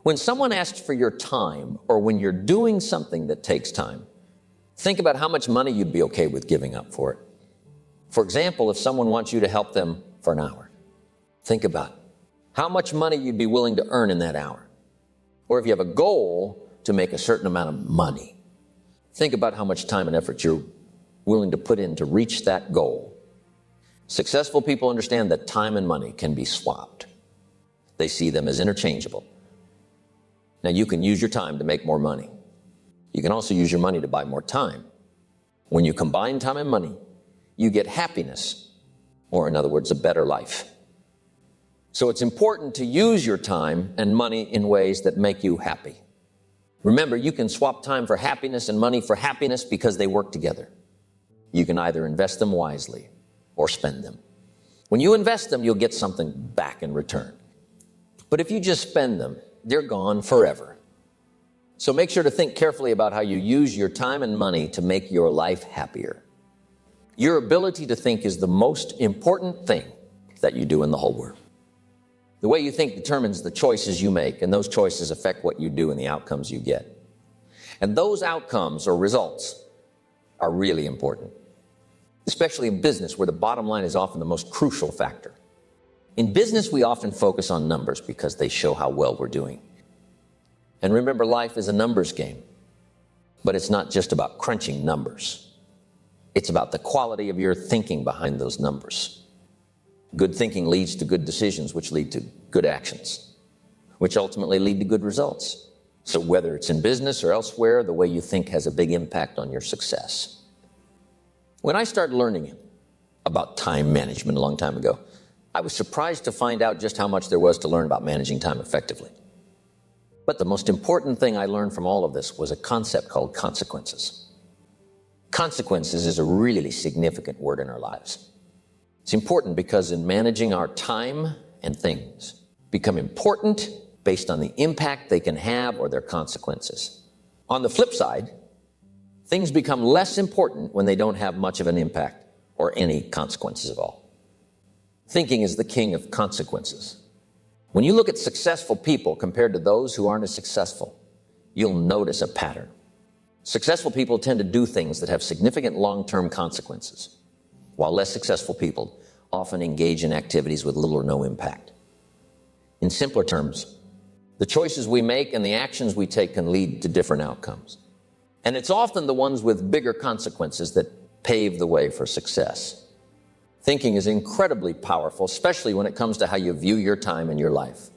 When someone asks for your time, or when you're doing something that takes time, think about how much money you'd be okay with giving up for it. For example, if someone wants you to help them for an hour, think about how much money you'd be willing to earn in that hour. Or if you have a goal to make a certain amount of money, think about how much time and effort you're willing to put in to reach that goal. Successful people understand that time and money can be swapped. They see them as interchangeable. Now, you can use your time to make more money. You can also use your money to buy more time. When you combine time and money, you get happiness, or in other words, a better life. So it's important to use your time and money in ways that make you happy. Remember, you can swap time for happiness and money for happiness because they work together. You can either invest them wisely or spend them. When you invest them, you'll get something back in return. But if you just spend them, they're gone forever. So make sure to think carefully about how you use your time and money to make your life happier. Your ability to think is the most important thing that you do in the whole world. The way you think determines the choices you make, and those choices affect what you do and the outcomes you get. And those outcomes or results are really important, especially in business, where the bottom line is often the most crucial factor. In business, we often focus on numbers because they show how well we're doing. And remember, life is a numbers game, but it's not just about crunching numbers. It's about the quality of your thinking behind those numbers. Good thinking leads to good decisions, which lead to good actions, which ultimately lead to good results. So whether it's in business or elsewhere, the way you think has a big impact on your success. When I started learning about time management a long time ago, I was surprised to find out just how much there was to learn about managing time effectively. But the most important thing I learned from all of this was a concept called consequences. Consequences is a really significant word in our lives. It's important because in managing our time and things become important based on the impact they can have or their consequences. On the flip side, things become less important when they don't have much of an impact or any consequences at all. Thinking is the king of consequences. When you look at successful people compared to those who aren't as successful, you'll notice a pattern. Successful people tend to do things that have significant long-term consequences, while less successful people often engage in activities with little or no impact. In simpler terms, the choices we make and the actions we take can lead to different outcomes. And it's often the ones with bigger consequences that pave the way for success. Thinking is incredibly powerful, especially when it comes to how you view your time and your life.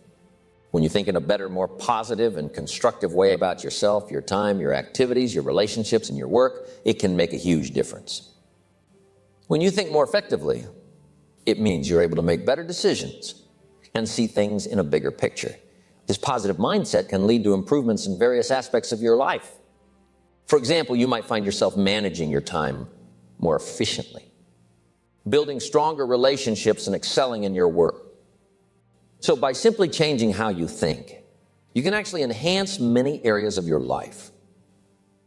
When you think in a better, more positive and constructive way about yourself, your time, your activities, your relationships, and your work, it can make a huge difference. When you think more effectively, it means you're able to make better decisions and see things in a bigger picture. This positive mindset can lead to improvements in various aspects of your life. For example, you might find yourself managing your time more efficiently, building stronger relationships and excelling in your work. So by simply changing how you think, you can actually enhance many areas of your life.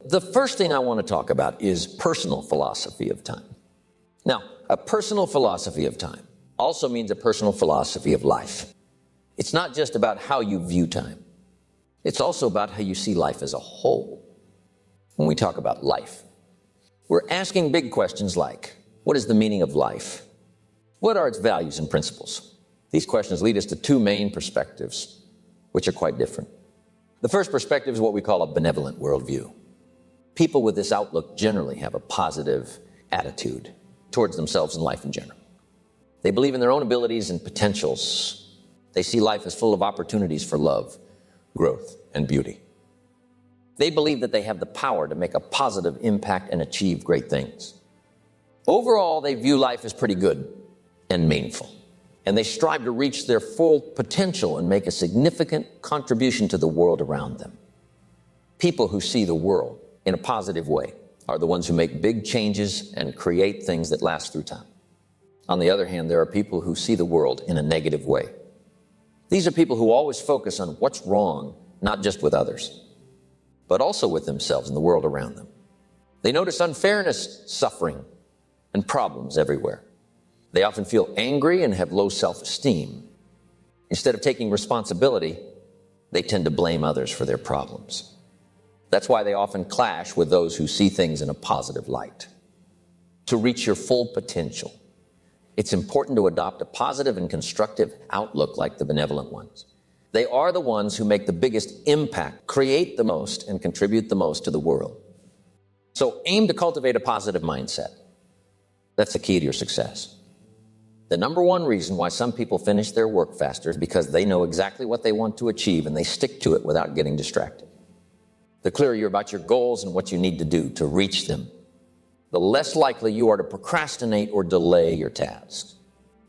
The first thing I want to talk about is personal philosophy of time. Now, a personal philosophy of time also means a personal philosophy of life. It's not just about how you view time. It's also about how you see life as a whole. When we talk about life, we're asking big questions like, what is the meaning of life? What are its values and principles? These questions lead us to two main perspectives, which are quite different. The first perspective is what we call a benevolent worldview. People with this outlook generally have a positive attitude towards themselves and life in general. They believe in their own abilities and potentials. They see life as full of opportunities for love, growth, and beauty. They believe that they have the power to make a positive impact and achieve great things. Overall, they view life as pretty good and meaningful, and they strive to reach their full potential and make a significant contribution to the world around them. People who see the world in a positive way are the ones who make big changes and create things that last through time. On the other hand, there are people who see the world in a negative way. These are people who always focus on what's wrong, not just with others, but also with themselves and the world around them. They notice unfairness, suffering, and problems everywhere. They often feel angry and have low self-esteem. Instead of taking responsibility, they tend to blame others for their problems. That's why they often clash with those who see things in a positive light. To reach your full potential, it's important to adopt a positive and constructive outlook like the benevolent ones. They are the ones who make the biggest impact, create the most, and contribute the most to the world. So aim to cultivate a positive mindset. That's the key to your success. The number one reason why some people finish their work faster is because they know exactly what they want to achieve and they stick to it without getting distracted. The clearer you're about your goals and what you need to do to reach them, the less likely you are to procrastinate or delay your tasks.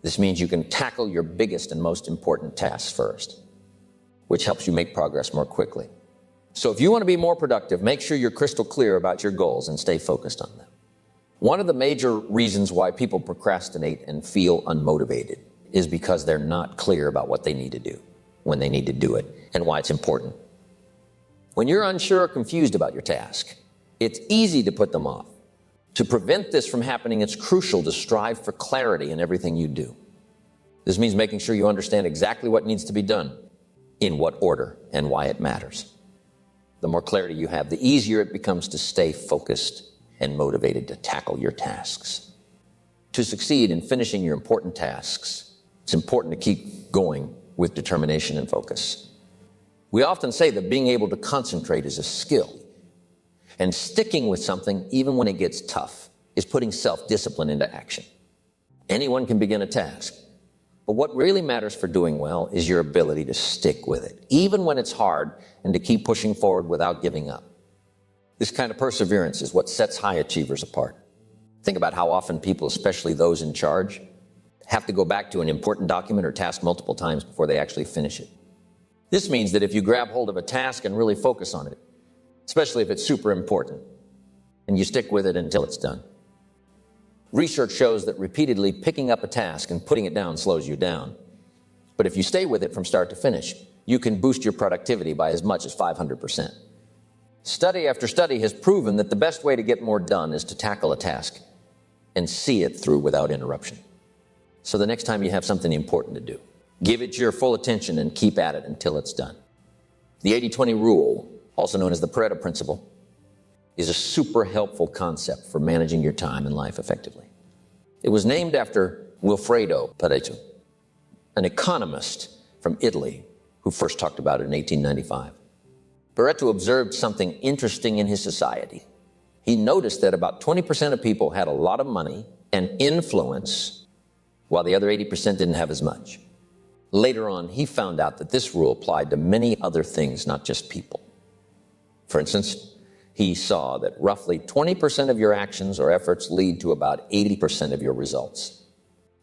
This means you can tackle your biggest and most important tasks first, which helps you make progress more quickly. So if you want to be more productive, make sure you're crystal clear about your goals and stay focused on them. One of the major reasons why people procrastinate and feel unmotivated is because they're not clear about what they need to do, when they need to do it, and why it's important. When you're unsure or confused about your task, it's easy to put them off. To prevent this from happening, it's crucial to strive for clarity in everything you do. This means making sure you understand exactly what needs to be done, in what order, and why it matters. The more clarity you have, the easier it becomes to stay focused and motivated to tackle your tasks. To succeed in finishing your important tasks, it's important to keep going with determination and focus. We often say that being able to concentrate is a skill, and sticking with something, even when it gets tough, is putting self-discipline into action. Anyone can begin a task, but what really matters for doing well is your ability to stick with it, even when it's hard, and to keep pushing forward without giving up. This kind of perseverance is what sets high achievers apart. Think about how often people, especially those in charge, have to go back to an important document or task multiple times before they actually finish it. This means that if you grab hold of a task and really focus on it, especially if it's super important, and you stick with it until it's done. Research shows that repeatedly picking up a task and putting it down slows you down. But if you stay with it from start to finish, you can boost your productivity by as much as 500%. Study after study has proven that the best way to get more done is to tackle a task and see it through without interruption. So the next time you have something important to do, give it your full attention and keep at it until it's done. The 80-20 rule, also known as the Pareto principle, is a super helpful concept for managing your time and life effectively. It was named after Wilfredo Pareto, an economist from Italy who first talked about it in 1895. Pareto observed something interesting in his society. He noticed that about 20% of people had a lot of money and influence, while the other 80% didn't have as much. Later on, he found out that this rule applied to many other things, not just people. For instance, he saw that roughly 20% of your actions or efforts lead to about 80% of your results.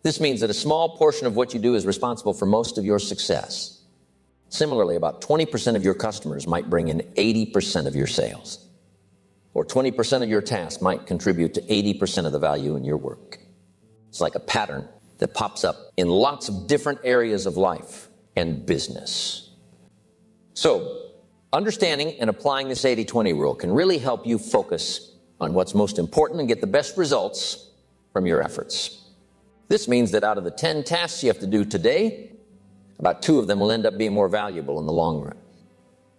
This means that a small portion of what you do is responsible for most of your success. Similarly, about 20% of your customers might bring in 80% of your sales, or 20% of your tasks might contribute to 80% of the value in your work. It's like a pattern that pops up in lots of different areas of life and business. So, understanding and applying this 80-20 rule can really help you focus on what's most important and get the best results from your efforts. This means that out of the 10 tasks you have to do today, about 2 of them will end up being more valuable in the long run.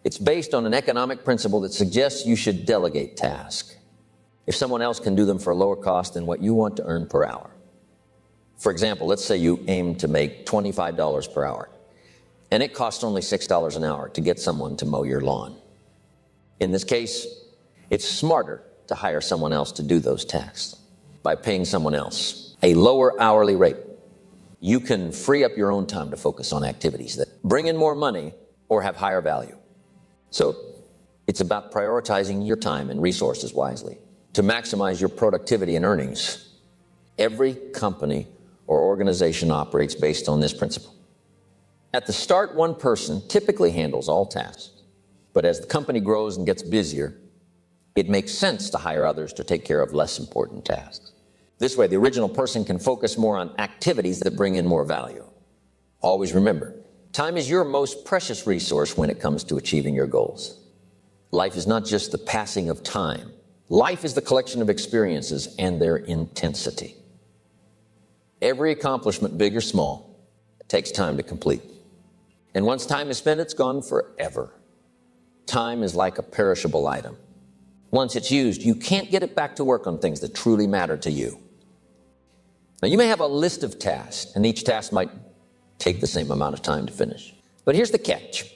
It's based on an economic principle that suggests you should delegate tasks if someone else can do them for a lower cost than what you want to earn per hour. For example, let's say you aim to make $25 per hour, and it costs only $6 an hour to get someone to mow your lawn. In this case, it's smarter to hire someone else to do those tasks by paying someone else a lower hourly rate. You can free up your own time to focus on activities that bring in more money or have higher value. So it's about prioritizing your time and resources wisely to maximize your productivity and earnings. Every company or organization operates based on this principle. At the start, one person typically handles all tasks, but as the company grows and gets busier, it makes sense to hire others to take care of less important tasks. This way, the original person can focus more on activities that bring in more value. Always remember, time is your most precious resource when it comes to achieving your goals. Life is not just the passing of time. Life is the collection of experiences and their intensity. Every accomplishment, big or small, takes time to complete. And once time is spent, it's gone forever. Time is like a perishable item. Once it's used, you can't get it back to work on things that truly matter to you. Now, you may have a list of tasks, and each task might take the same amount of time to finish. But here's the catch.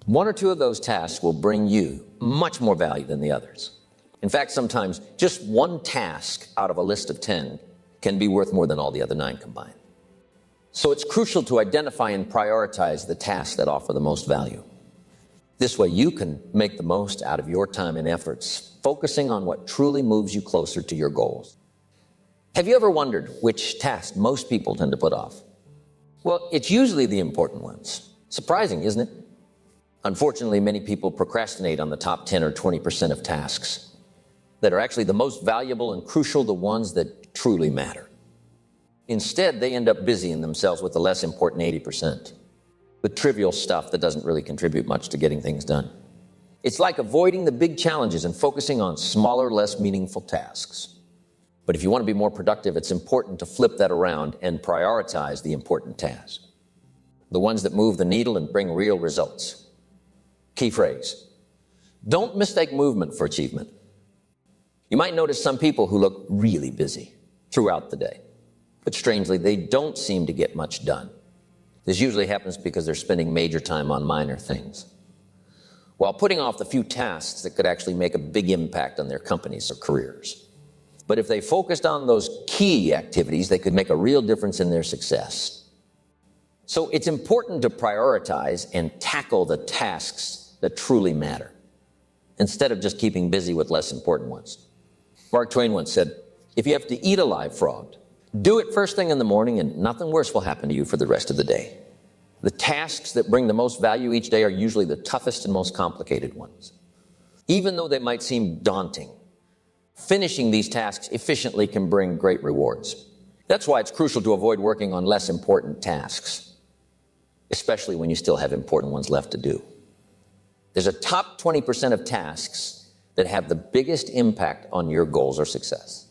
One or two of those tasks will bring you much more value than the others. In fact, sometimes just one task out of a list of 10 can be worth more than all the other 9 combined. So it's crucial to identify and prioritize the tasks that offer the most value. This way you can make the most out of your time and efforts, focusing on what truly moves you closer to your goals. Have you ever wondered which task most people tend to put off? Well, it's usually the important ones. Surprising, isn't it? Unfortunately, many people procrastinate on the top 10 or 20% of tasks that are actually the most valuable and crucial, the ones that truly matter. Instead, they end up busying themselves with the less important 80%, with trivial stuff that doesn't really contribute much to getting things done. It's like avoiding the big challenges and focusing on smaller, less meaningful tasks. But if you want to be more productive, it's important to flip that around and prioritize the important tasks, the ones that move the needle and bring real results. Key phrase: don't mistake movement for achievement. You might notice some people who look really busy throughout the day, but strangely, they don't seem to get much done. This usually happens because they're spending major time on minor things, while putting off the few tasks that could actually make a big impact on their companies or careers. But if they focused on those key activities, they could make a real difference in their success. So it's important to prioritize and tackle the tasks that truly matter, instead of just keeping busy with less important ones. Mark Twain once said, if you have to eat a live frog, do it first thing in the morning and nothing worse will happen to you for the rest of the day. The tasks that bring the most value each day are usually the toughest and most complicated ones. Even though they might seem daunting, finishing these tasks efficiently can bring great rewards. That's why it's crucial to avoid working on less important tasks, especially when you still have important ones left to do. There's a top 20% of tasks that have the biggest impact on your goals or success.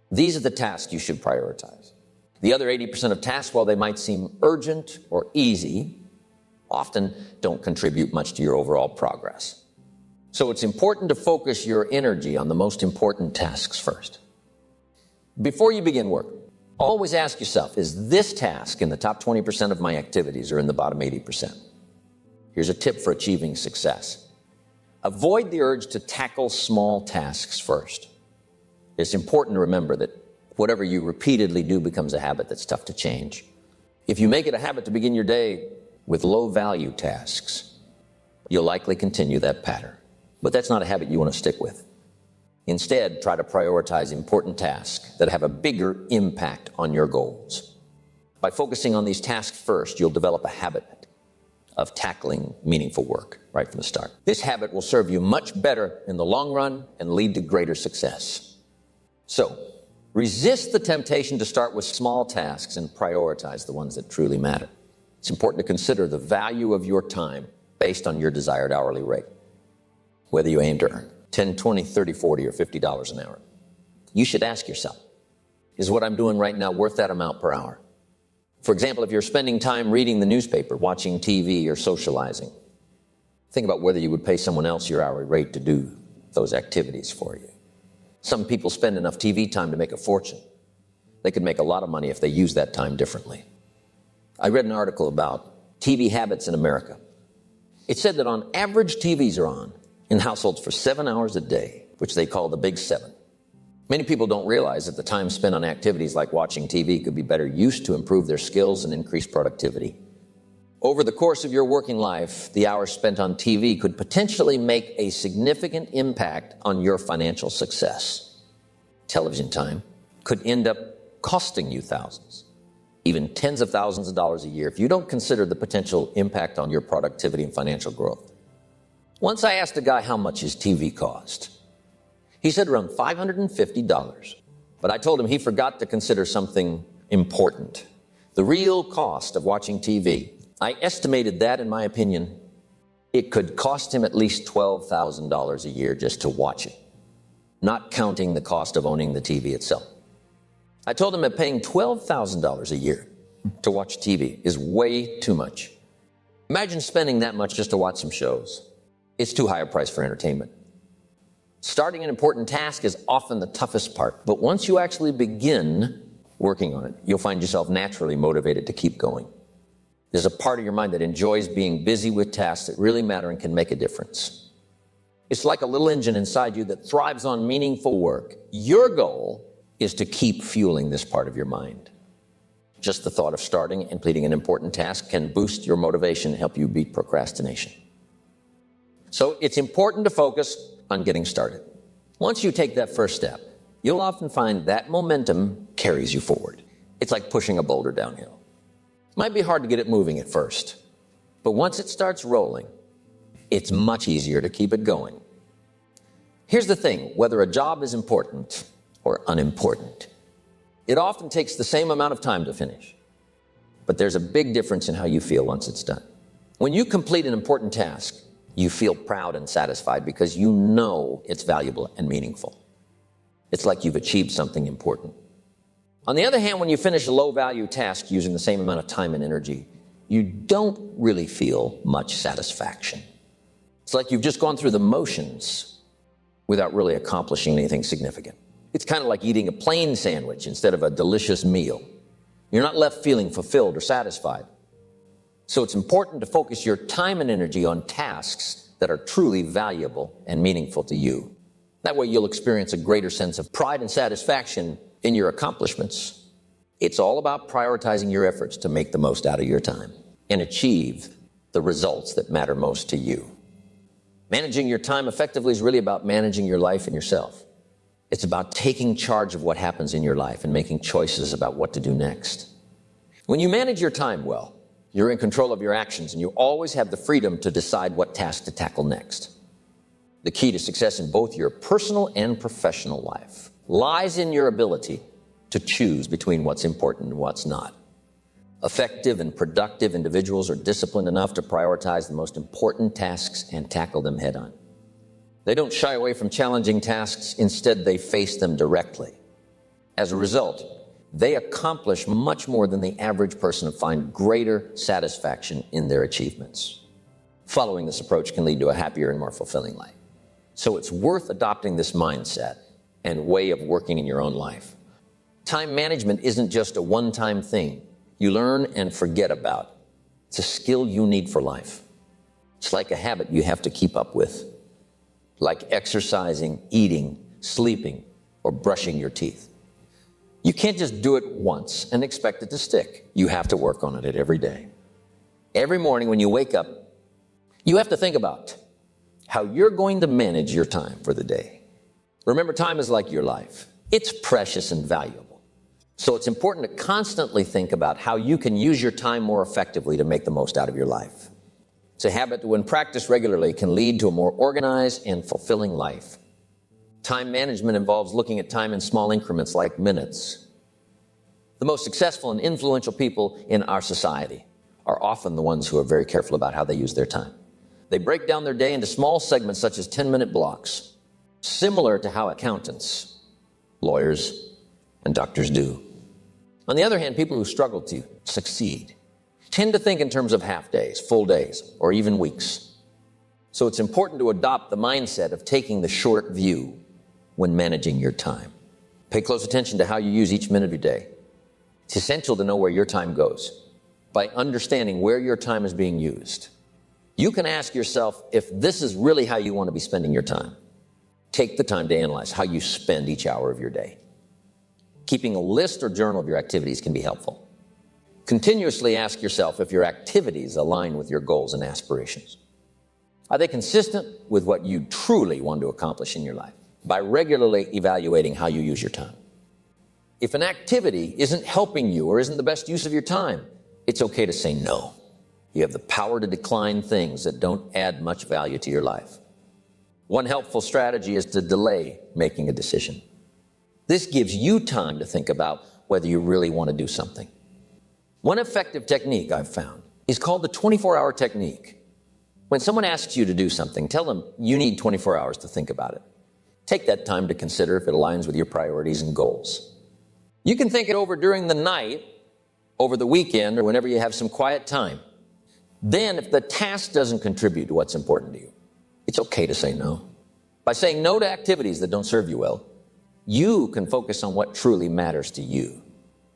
These are the tasks you should prioritize. The other 80% of tasks, while they might seem urgent or easy, often don't contribute much to your overall progress. So it's important to focus your energy on the most important tasks first. Before you begin work, always ask yourself, is this task in the top 20% of my activities or in the bottom 80%? Here's a tip for achieving success. Avoid the urge to tackle small tasks first. It's important to remember that whatever you repeatedly do becomes a habit that's tough to change. If you make it a habit to begin your day with low-value tasks, you'll likely continue that pattern. But that's not a habit you want to stick with. Instead, try to prioritize important tasks that have a bigger impact on your goals. By focusing on these tasks first, you'll develop a habit of tackling meaningful work right from the start. This habit will serve you much better in the long run and lead to greater success. So, resist the temptation to start with small tasks and prioritize the ones that truly matter. It's important to consider the value of your time based on your desired hourly rate, whether you aim to earn $10, $20, $30, $40, or $50 an hour. You should ask yourself, is what I'm doing right now worth that amount per hour? For example, if you're spending time reading the newspaper, watching TV, or socializing, think about whether you would pay someone else your hourly rate to do those activities for you. Some people spend enough TV time to make a fortune. They could make a lot of money if they use that time differently. I read an article about TV habits in America. It said that on average, TVs are on in households for 7 hours a day, which they call the Big Seven. Many people don't realize that the time spent on activities like watching TV could be better used to improve their skills and increase productivity. Over the course of your working life, the hours spent on TV could potentially make a significant impact on your financial success. Television time could end up costing you thousands, even tens of thousands of dollars a year if you don't consider the potential impact on your productivity and financial growth. Once I asked a guy how much his TV cost. He said around $550, but I told him he forgot to consider something important. The real cost of watching TV. I estimated that, in my opinion, it could cost him at least $12,000 a year just to watch it, not counting the cost of owning the TV itself. I told him that paying $12,000 a year to watch TV is way too much. Imagine spending that much just to watch some shows. It's too high a price for entertainment. Starting an important task is often the toughest part, but once you actually begin working on it, you'll find yourself naturally motivated to keep going. There's a part of your mind that enjoys being busy with tasks that really matter and can make a difference. It's like a little engine inside you that thrives on meaningful work. Your goal is to keep fueling this part of your mind. Just the thought of starting and completing an important task can boost your motivation and help you beat procrastination. So it's important to focus on getting started. Once you take that first step, you'll often find that momentum carries you forward. It's like pushing a boulder downhill. It might be hard to get it moving at first, but once it starts rolling, it's much easier to keep it going. Here's the thing, whether a job is important or unimportant, it often takes the same amount of time to finish. But there's a big difference in how you feel once it's done. When you complete an important task, you feel proud and satisfied because you know it's valuable and meaningful. It's like you've achieved something important. On the other hand, when you finish a low-value task using the same amount of time and energy, you don't really feel much satisfaction. It's like you've just gone through the motions without really accomplishing anything significant. It's kind of like eating a plain sandwich instead of a delicious meal. You're not left feeling fulfilled or satisfied. So it's important to focus your time and energy on tasks that are truly valuable and meaningful to you. That way you'll experience a greater sense of pride and satisfaction in your accomplishments. It's all about prioritizing your efforts to make the most out of your time and achieve the results that matter most to you. Managing your time effectively is really about managing your life and yourself. It's about taking charge of what happens in your life and making choices about what to do next. When you manage your time well, you're in control of your actions and you always have the freedom to decide what task to tackle next. The key to success in both your personal and professional life lies in your ability to choose between what's important and what's not. Effective and productive individuals are disciplined enough to prioritize the most important tasks and tackle them head on. They don't shy away from challenging tasks. Instead, they face them directly. As a result, they accomplish much more than the average person and find greater satisfaction in their achievements. Following this approach can lead to a happier and more fulfilling life. So it's worth adopting this mindset and way of working in your own life. Time management isn't just a one-time thing you learn and forget about. It's a skill you need for life. It's like a habit you have to keep up with, like exercising, eating, sleeping, or brushing your teeth. You can't just do it once and expect it to stick. You have to work on it every day. Every morning when you wake up, you have to think about how you're going to manage your time for the day. Remember, time is like your life. It's precious and valuable. So it's important to constantly think about how you can use your time more effectively to make the most out of your life. It's a habit that, when practiced regularly, can lead to a more organized and fulfilling life. Time management involves looking at time in small increments like minutes. The most successful and influential people in our society are often the ones who are very careful about how they use their time. They break down their day into small segments such as 10-minute blocks, similar to how accountants, lawyers, and doctors do. On the other hand, people who struggle to succeed tend to think in terms of half days, full days, or even weeks. So it's important to adopt the mindset of taking the short view when managing your time. Pay close attention to how you use each minute of your day. It's essential to know where your time goes. By understanding where your time is being used, you can ask yourself if this is really how you want to be spending your time. Take the time to analyze how you spend each hour of your day. Keeping a list or journal of your activities can be helpful. Continuously ask yourself if your activities align with your goals and aspirations. Are they consistent with what you truly want to accomplish in your life? By regularly evaluating how you use your time. If an activity isn't helping you or isn't the best use of your time, it's okay to say no. You have the power to decline things that don't add much value to your life. One helpful strategy is to delay making a decision. This gives you time to think about whether you really want to do something. One effective technique I've found is called the 24-hour technique. When someone asks you to do something, tell them you need 24 hours to think about it. Take that time to consider if it aligns with your priorities and goals. You can think it over during the night, over the weekend, or whenever you have some quiet time. Then if the task doesn't contribute to what's important to you, it's okay to say no. By saying no to activities that don't serve you well, you can focus on what truly matters to you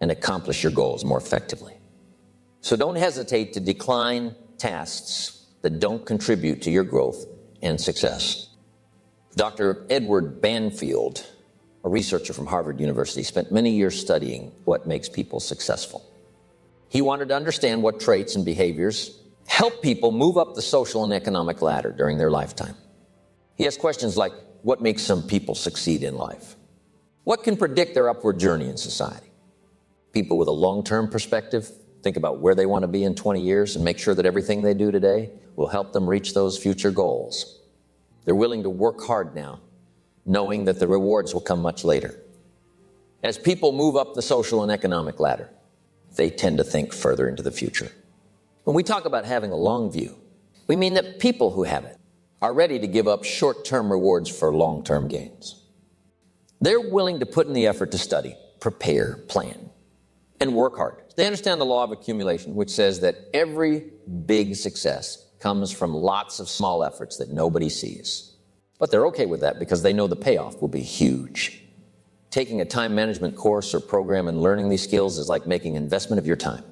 and accomplish your goals more effectively. So don't hesitate to decline tasks that don't contribute to your growth and success. Dr. Edward Banfield, a researcher from Harvard University, spent many years studying what makes people successful. He wanted to understand what traits and behaviors help people move up the social and economic ladder during their lifetime. He asked questions like, what makes some people succeed in life? What can predict their upward journey in society? People with a long-term perspective think about where they want to be in 20 years and make sure that everything they do today will help them reach those future goals. They're willing to work hard now, knowing that the rewards will come much later. As people move up the social and economic ladder, they tend to think further into the future. When we talk about having a long view, we mean that people who have it are ready to give up short-term rewards for long-term gains. They're willing to put in the effort to study, prepare, plan, and work hard. They understand the law of accumulation, which says that every big success comes from lots of small efforts that nobody sees. But they're okay with that because they know the payoff will be huge. Taking a time management course or program and learning these skills is like making an investment of your time.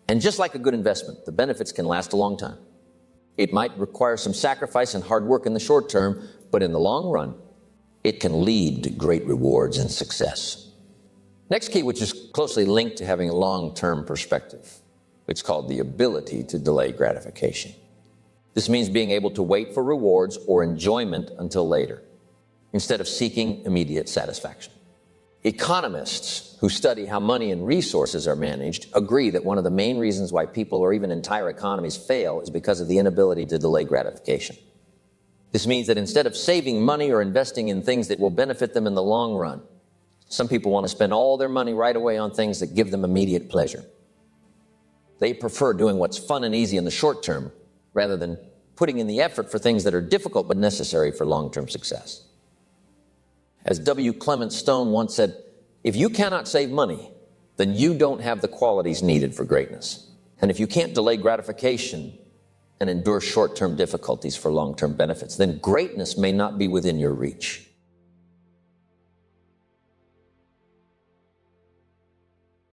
And just like a good investment, the benefits can last a long time. It might require some sacrifice and hard work in the short term, but in the long run, it can lead to great rewards and success. Next key, which is closely linked to having a long-term perspective, it's called the ability to delay gratification. This means being able to wait for rewards or enjoyment until later, instead of seeking immediate satisfaction. Economists who study how money and resources are managed agree that one of the main reasons why people or even entire economies fail is because of the inability to delay gratification. This means that instead of saving money or investing in things that will benefit them in the long run, some people want to spend all their money right away on things that give them immediate pleasure. They prefer doing what's fun and easy in the short term rather than putting in the effort for things that are difficult but necessary for long-term success. As W. Clement Stone once said, if you cannot save money, then you don't have the qualities needed for greatness. And if you can't delay gratification and endure short-term difficulties for long-term benefits, then greatness may not be within your reach.